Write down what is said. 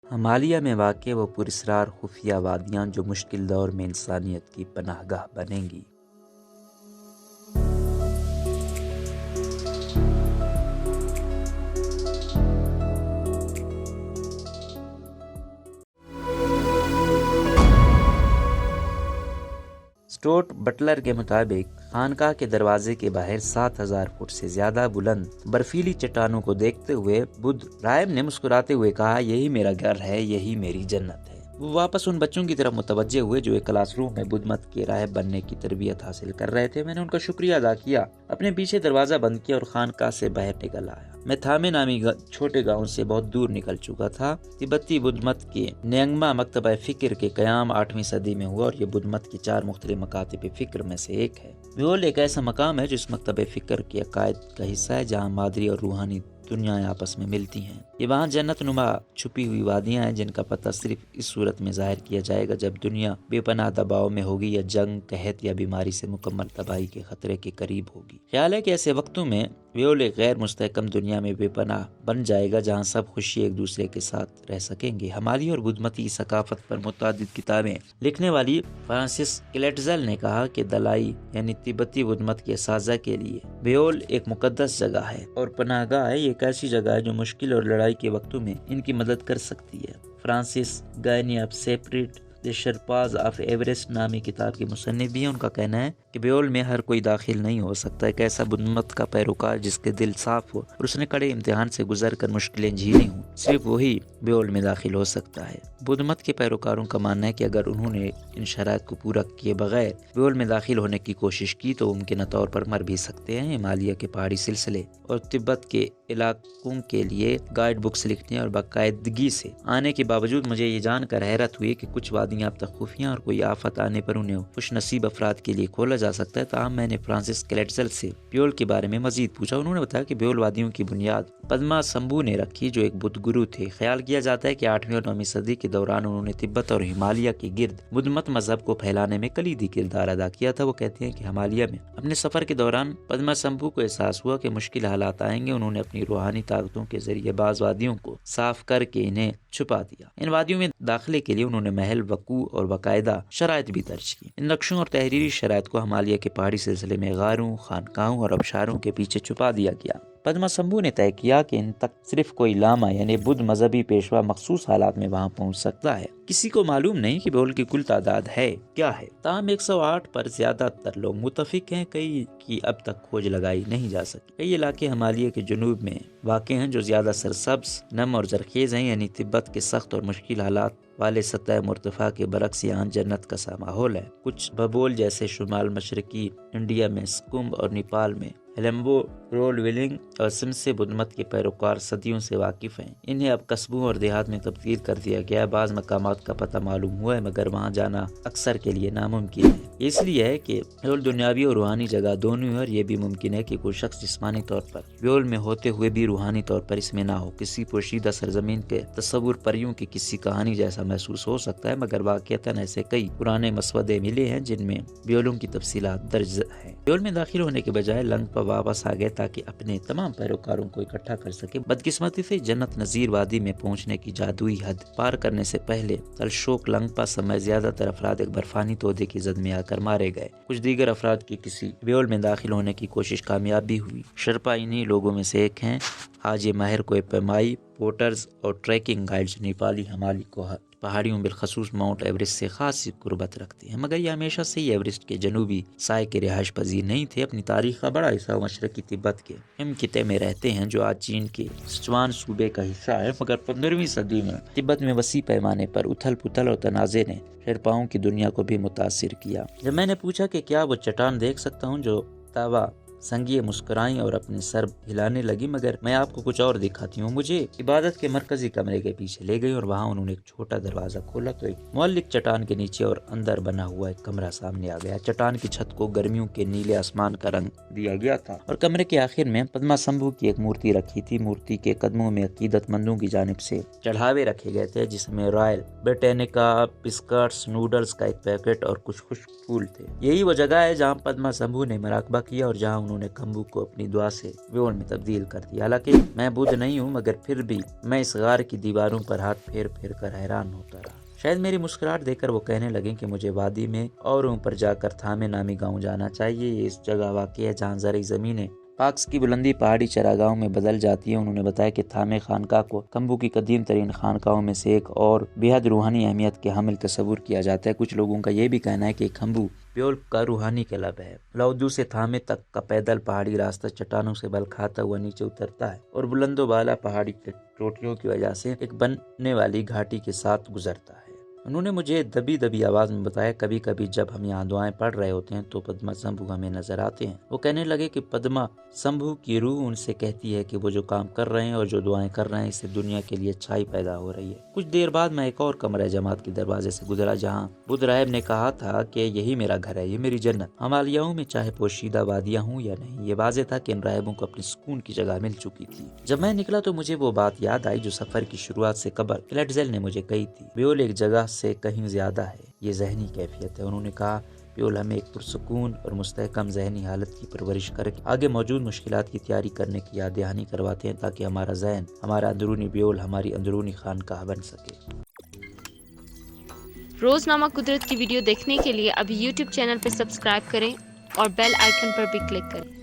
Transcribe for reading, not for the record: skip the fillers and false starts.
ہمالیہ میں واقع وہ پراسرار خفیہ وادیاں جو مشکل دور میں انسانیت کی پناہ گاہ بنیں گی۔ اسٹورٹ بٹلر کے مطابق خانقاہ کے دروازے کے باہر 7,000 فٹ سے زیادہ بلند برفیلی چٹانوں کو دیکھتے ہوئے بدھ راہب نے مسکراتے ہوئے کہا، یہی میرا گھر ہے، یہی میری جنت ہے۔ وہ واپس ان بچوں کی طرف متوجہ ہوئے جو ایک کلاس روم میں بدھ مت کے راہب بننے کی تربیت حاصل کر رہے تھے۔ میں نے ان کا شکریہ ادا کیا، اپنے پیچھے دروازہ بند کیا اور خانقاہ سے باہر نکل آیا۔ میں تھامے نامی چھوٹے گاؤں سے بہت دور نکل چکا تھا۔ تبتی بدھ مت کے نیانگما مکتبہ فکر کے قیام 8ویں صدی میں ہوا اور یہ بدھ مت کے 4 مختلف مکاتب فکر میں سے ایک ہے۔ بیول ایک ایسا مقام ہے جو اس مکتبہ فکر کے عقائد کا حصہ ہے، جہاں مادری اور روحانی دنیائیں آپس میں ملتی ہیں۔ یہ وہاں جنت نما چھپی ہوئی وادیاں ہیں جن کا پتہ صرف اس صورت میں ظاہر کیا جائے گا جب دنیا بے پناہ دباؤ میں ہوگی یا جنگ، قحط یا بیماری سے مکمل تباہی کے خطرے کے قریب ہوگی۔ خیال ہے کہ ایسے وقتوں میں بیول ایک غیر مستحکم دنیا میں بے پناہ بن جائے گا جہاں سب خوشی ایک دوسرے کے ساتھ رہ سکیں گے۔ ہمالی اور بدھ متی ثقافت پر متعدد کتابیں لکھنے والی فرانسس کلیٹزل نے کہا کہ دلائی یعنی تبتی بدھ مت کے اساتذہ کے لیے بیول ایک مقدس جگہ ہے اور پناہ گاہ ہے۔ یہ ایک ایسی جگہ ہے جو مشکل اور لڑائی کے وقتوں میں ان کی مدد کر سکتی ہے۔ فرانسس گائنی of separate the Sherpas of Everest نامی کتاب کے مصنف بھی ہیں۔ ان کا کہنا ہے کہ بیول میں ہر کوئی داخل نہیں ہو سکتا۔ ایک ایسا بدھ مت کا پیروکار جس کے دل صاف ہو اور اس نے کڑے امتحان سے گزر کر مشکلیں جھیلی ہوں، صرف وہی بیول میں داخل ہو سکتا ہے۔ بدھ مت کے پیروکاروں کا ماننا ہے کہ اگر انہوں نے ان شرائط کو پورا کیے بغیر بیول میں داخل ہونے کی کوشش کی تو ممکنہ طور پر مر بھی سکتے ہیں۔ ہمالیہ کے پہاڑی سلسلے اور تبت کے علاقوں کے لیے گائیڈ بکس لکھنے اور باقاعدگی سے آنے کے باوجود مجھے یہ جان کر حیرت ہوئی کہ کچھ وادیاں اب تک خفیہ اور کوئی آفت آنے پر انہیں خوش نصیب افراد کے لیے کھولا جا سکتا ہے۔ تاہم میں نے فرانسس کلیٹزل سے بیول کے بارے میں مزید پوچھا۔ انہوں نے بتایا کہ بیول وادیوں کی بنیاد پدما سمبھو نے رکھی جو ایک بدھ گرو تھے۔ خیال کیا جاتا ہے کہ 8ویں اور 9ویں صدی کے دوران انہوں نے تبت اور ہمالیہ کے گرد بدھ مت مذہب کو پھیلانے میں کلیدی کردار ادا کیا تھا۔ وہ کہتے ہیں کہ ہمالیہ میں اپنے سفر کے دوران پدما سمبھو کو احساس ہوا کہ مشکل حالات آئیں گے۔ انہوں نے اپنی روحانی طاقتوں کے ذریعے بعض وادیوں کو صاف کر کے انہیں چھپا دیا۔ ان وادیوں میں داخلے کے لیے انہوں نے محل، وقوع اور باقاعدہ شرائط بھی درج کی۔ ان نقشوں اور تحریری شرائط کو ہمالیہ کے پہاڑی سلسلے میں غاروں، خانقاہوں اور آبشاروں کے پیچھے چھپا دیا گیا۔ پدما سمبھو نے طے کیا کہ ان تک صرف کوئی لاما یعنی بدھ مذہبی پیشوا مخصوص حالات میں وہاں پہنچ سکتا ہے۔ کسی کو معلوم نہیں کہ بیول کی کل تعداد ہے کیا ہے، تاہم 108 پر زیادہ تر لوگ متفق ہیں۔ کئی کی اب تک کھوج لگائی نہیں جا سکی۔ کئی علاقے ہمالیہ کے جنوب میں واقع ہیں جو زیادہ سرسبز، نم اور زرخیز ہیں، یعنی تبت کے سخت اور مشکل حالات والے سطح مرتفع کے برعکس یہاں جنت کا سا ماحول ہے۔ کچھ بھبول جیسے شمال مشرقی انڈیا میں سکمبھ اور نیپال میں ہیلمبو، رول ولنگ اور سمسے بدھ مت کے پیروکار صدیوں سے واقف ہیں۔ انہیں اب قصبوں اور دیہات میں تبدیل کر دیا گیا ہے۔ بعض مقامات کا پتہ معلوم ہوا ہے مگر وہاں جانا اکثر کے لیے ناممکن ہے۔ اس لیے ہے کہ بیول دنیاوی اور روحانی جگہ دونوں ہے، اور یہ بھی ممکن ہے کہ کوئی شخص جسمانی طور پر بیول میں ہوتے ہوئے بھی روحانی طور پر اس میں نہ ہو۔ کسی پوشیدہ سرزمین کے تصور پریوں کی کسی کہانی جیسا محسوس ہو سکتا ہے، مگر واقعتاً ایسے کئی پرانے مسودے ملے ہیں جن میں بیولوں کی تفصیلات درج ہیں۔ بیول میں داخل ہونے کے بجائے لنگپا واپس آ گئے تاکہ اپنے تمام پیروکاروں کو اکٹھا کر سکے۔ بدقسمتی سے جنت نظیر وادی میں پہنچنے کی جادوئی حد پار کرنے سے پہلے تلشوک لنگپا سمیت زیادہ تر افراد ایک برفانی تودے کی زد میں آ کر مارے گئے۔ کچھ دیگر افراد کی کسی بیول میں داخل ہونے کی کوشش کامیاب بھی ہوئی۔ شرپا انہی لوگوں میں سے ایک ہیں۔ آج یہ ماہر کوہ پیمائی، پورٹرز اور ٹریکنگ گائیڈز نیپالی ہمالی کو پہاڑیوں بالخصوص ماؤنٹ ایوریسٹ سے خاصی قربت رکھتے ہیں، مگر یہ ہمیشہ سے ہی ایوریسٹ کے جنوبی سائے کے رہائش پذیر نہیں تھے۔ اپنی تاریخ کا بڑا حصہ مشرقی تبت کے ہم خطے میں رہتے ہیں جو آج چین کے سچوان صوبے کا حصہ ہے، مگر 15ویں صدی میں تبت میں وسیع پیمانے پر اتھل پتھل اور تنازع نے شیرپاؤں کی دنیا کو بھی متاثر کیا۔ جب میں نے پوچھا کہ کیا وہ چٹان دیکھ سکتا ہوں، جو تاوا سنگیہ مسکرائیں اور اپنے سر ہلانے لگی، مگر میں آپ کو کچھ اور دکھاتی ہوں۔ مجھے عبادت کے مرکزی کمرے کے پیچھے لے گئی اور وہاں انہوں نے ایک چھوٹا دروازہ کھولا تو ایک معلق چٹان کے نیچے اور اندر بنا ہوا ایک کمرہ سامنے آ گیا۔ چٹان کی چھت کو گرمیوں کے نیلے آسمان کا رنگ دیا گیا تھا اور کمرے کے آخر میں پدما سمبھو کی ایک مورتی رکھی تھی۔ مورتی کے قدموں میں عقیدت مندوں کی جانب سے چڑھاوے رکھے گئے تھے، جس میں رائل بریٹینیکا بسکٹس، نوڈلز کا ایک پیکٹ اور کچھ خشک پھول تھے۔ یہی وہ جگہ ہے جہاں پدما سمبھو نے مراقبہ کیا اور جہاں انہوں انہوں نے کھمبو کو اپنی دعا سے بیول میں تبدیل کر دیا۔ حالانکہ میں بدھ نہیں ہوں، مگر پھر بھی میں اس غار کی دیواروں پر ہاتھ پھیر پھیر کر حیران ہوتا رہا۔ شاید میری مسکراہٹ دیکھ کر وہ کہنے لگے کہ مجھے وادی میں اور اوپر جا کر تھامے نامی گاؤں جانا چاہیے۔ یہ اس جگہ واقع ہے جہاں زرعی زمینیں پاکس کی بلندی پہاڑی چراگاہوں میں بدل جاتی ہے۔ انہوں نے بتایا کہ تھامے خانقاہ کو کھمبو کی قدیم ترین خانقاہوں میں سے ایک اور بے حد روحانی اہمیت کے حامل تصور کیا جاتا ہے۔ کچھ لوگوں کا یہ بھی کہنا ہے کہ کھمبو بیول کا روحانی کلب ہے۔ لاؤدو سے تھامے تک کا پیدل پہاڑی راستہ چٹانوں سے بل کھاتا ہوا نیچے اترتا ہے اور بلند و بالا پہاڑی چوٹیوں کی وجہ سے ایک بننے والی گھاٹی کے ساتھ گزرتا ہے۔ انہوں نے مجھے دبی دبی آواز میں بتایا کبھی کبھی جب ہم یہاں دعائیں پڑھ رہے ہوتے ہیں تو پدما سمبھو ہمیں نظر آتے ہیں۔ وہ کہنے لگے کہ پدما سمبھو کی روح ان سے کہتی ہے کہ وہ جو کام کر رہے ہیں اور جو دعائیں کر رہے ہیں اس سے دنیا کے لیے اچھائی پیدا ہو رہی ہے۔ کچھ دیر بعد میں ایک اور کمرہ جماعت کے دروازے سے گزرا جہاں بدھ راہب نے کہا تھا کہ یہی میرا گھر ہے، یہ میری جنت۔ ہمالیاؤں میں چاہے پوشیدہ وادیاں ہوں یا نہیں، یہ واضح تھا کہ ان راہبوں کو اپنی سکون کی جگہ مل چکی تھی۔ جب میں نکلا تو مجھے وہ بات یاد آئی جو سفر کی شروعات سے قبل کلیٹزل نے مجھے کہی تھی، بیول ایک جگہ سے کہیں زیادہ ہے، یہ ذہنی کیفیت ہے۔ انہوں نے کہا بیول ہمیں ایک پرسکون اور مستحکم ذہنی حالت کی پرورش کر کے آگے موجود مشکلات کی تیاری کرنے کی یاد دہانی کرواتے ہیں تاکہ ہمارا ذہن، ہمارا اندرونی بیول ہماری اندرونی خانقاہ بن سکے۔ روزنامہ قدرت کی ویڈیو دیکھنے کے لیے ابھی یوٹیوب چینل پہ سبسکرائب کریں اور بیل آئیکن پر بھی کلک کریں۔